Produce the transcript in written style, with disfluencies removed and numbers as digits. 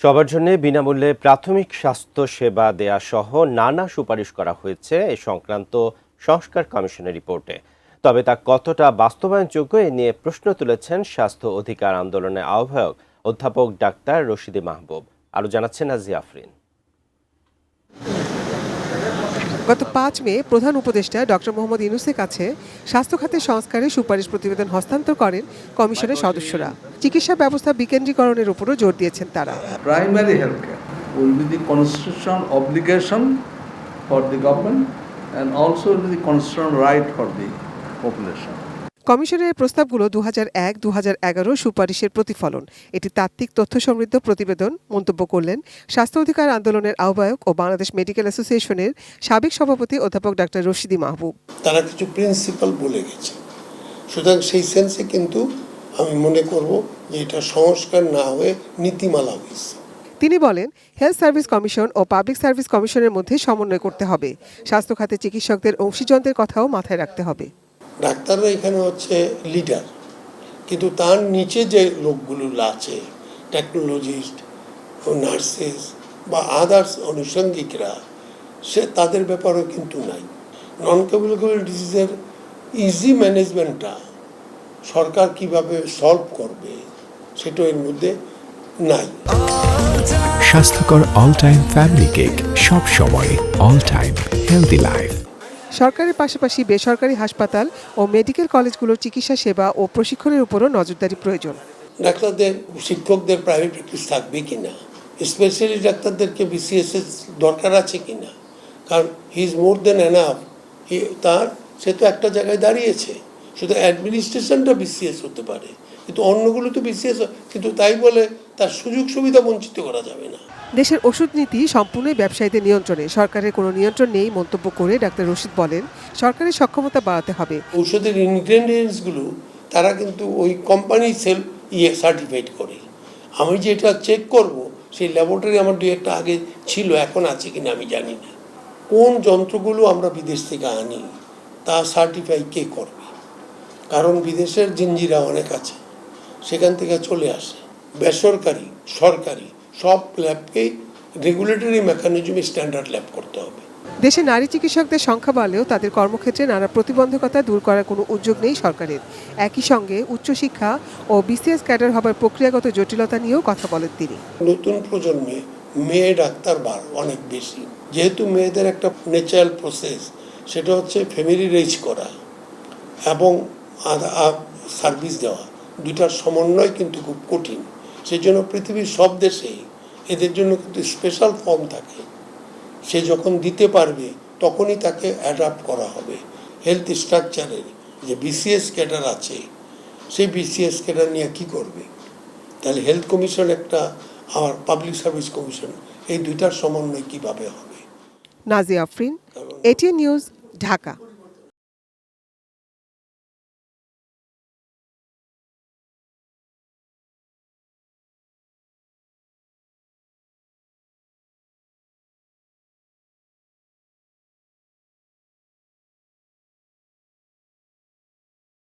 সবার জন্য বিনামূল্যে প্রাথমিক স্বাস্থ্য সেবা দেয়া সহ নানা সুপারিশ করা হয়েছে এ সংক্রান্ত সংস্কার কমিশনের রিপোর্টে। তবে তা কতটা বাস্তবায়নযোগ্য এ নিয়ে প্রশ্ন তুলেছেন স্বাস্থ্য অধিকার আন্দোলনের আহ্বায়ক অধ্যাপক ডাক্তার রশিদী মাহবুব। আরও জানাচ্ছেন নাজিয়া আফরিন। গত ৫ মে প্রধান উপদেষ্টা ডক্টর মোহাম্মদ ইউনূসের কাছে স্বাস্থ্য খাতের সংস্কারের সুপারিশ প্রতিবেদন হস্তান্তর করেন কমিশনের সদস্যরা। চিকিৎসা ব্যবস্থা বিকেন্দ্রীকরণের উপরও জোর দিয়েছেন তারা। Primary health care will be the constitutional obligation for the government and also the constitutional right for the population. কমিশনের প্রস্তাবগুলো ২০০১-২০১১ সুপারিশের প্রতিফলন। এটি তাত্ত্বিক তথ্য সমৃদ্ধ প্রতিবেদন মন্তব্য করলেন স্বাস্থ্য অধিকার আন্দোলনের আহ্বায়ক ও বাংলাদেশ মেডিকেল অ্যাসোসিয়েশনের সাবেক সভাপতি অধ্যাপক ডাক্তার রশিদী মাহবুব। তারা কিছু প্রিন্সিপাল বলে গেছে, সুতরাং সেই সেন্সে কিন্তু আমি মনে করব যে এটা সংস্কার না হয়ে নীতিমালা হয়েছে। তিনি বলেন, হেলথ সার্ভিস কমিশন ও পাবলিক সার্ভিস কমিশনের মধ্যে সমন্বয় করতে হবে। স্বাস্থ্য খাতে চিকিৎসকদের অংশীজনদের কথাও মাথায় রাখতে হবে। ডাক্তাররা এখানে হচ্ছে লিডার, কিন্তু তার নিচে যে লোকগুলো আছে, টেকনোলজিস্ট ও নার্সেস বা আদার্স আনুষঙ্গিকরা, সে তাদের ব্যাপারেও কিন্তু নাই। নন কমিউনিকেবল ডিজিজের ইজি ম্যানেজমেন্টটা সরকার কিভাবে সলভ করবে সেটা এর মধ্যে নাই। স্বাস্থ্যকর অল টাইম ফ্যামিলি কেক, সব সময় অল টাইম হেলদি লাইফ। সরকারের পাশাপাশি বেসরকারি হাসপাতাল ও মেডিকেল কলেজগুলোর চিকিৎসা সেবা ও প্রশিক্ষণের উপরও নজরদারি প্রয়োজন। ডাক্তারদের, শিক্ষকদের প্রাইভেট প্র্যাকটিস থাকবে কিনা, স্পেশালি ডাক্তারদেরকে বিসিএস এর দরকার আছে কিনা, কারণ he is more than enough. সে তো একটা জায়গায় দাঁড়িয়েছে, শুধু অ্যাডমিনিস্ট্রেশনটা বিসিএস হতে পারে, কিন্তু অন্যগুলো তো বিসিএস, কিন্তু তাই বলে তার সুযোগ সুবিধা বঞ্চিত করা যাবে না। দেশের ওষুধ নীতি সম্পূর্ণই ব্যবসায়ীদের নিয়ন্ত্রণে, সরকারের কোনো নিয়ন্ত্রণ নেই মন্তব্য করে ডাক্তার রশিদ বলেন, সরকারের সক্ষমতা বাড়াতে হবে। ঔষধের ইনগ্রেডিয়েন্টসগুলো তারা কিন্তু ওই কোম্পানি সার্টিফাইড করে। আমি যেটা চেক করব সেই ল্যাবরেটরি আমার ২-১টা আগে ছিল, এখন আছে কিনা আমি জানি না। কোন যন্ত্রগুলো আমরা বিদেশ থেকে আনি তা সার্টিফাই কে করবে? কারণ বিদেশের জিঞ্জিরা অনেক আছে, সেখান থেকে চলে আসে। বেসরকারি, সরকারি সব ল্যাবকেই রেগুলেটরি মেকানিজমে স্ট্যান্ডার্ড ল্যাব করতে হবে। দেশে নারী চিকিৎসকদের সংখ্যা বাড়লেও তাদের কর্মক্ষেত্রে নানা প্রতিবন্ধকতা দূর করার কোনো উদ্যোগ নেই সরকারের। একই সঙ্গে উচ্চশিক্ষা ও বিসিএস ক্যাডার হবার প্রক্রিয়াগত জটিলতা নিয়েও কথা বলেন তিনি। নতুন প্রজন্মে মেয়ে ডাক্তার অনেক বেশি, যেহেতু মেয়েদের একটা ন্যাচারাল প্রসেস, সেটা হচ্ছে ফ্যামিলি রেজ করা এবং সার্ভিস দেওয়া, দুইটার সমন্বয় কিন্তু খুব কঠিন। সেই জন্য পৃথিবীর সব দেশেই এদের জন্য কিন্তু স্পেশাল ফর্ম থাকে। সে যখন দিতে পারবে তখনই তাকে অ্যাডাপ্ট করা হবে। হেলথ স্ট্রাকচারের যে বিসিএস ক্যাডার আছে, সেই বিসিএস ক্যাডার নিয়ে কী করবে? তাহলে হেলথ কমিশন একটা, আর পাবলিক সার্ভিস কমিশন, এই দুইটার সমন্বয় কিভাবে হবে? Nazia Afrin, ATN news, Dhaka.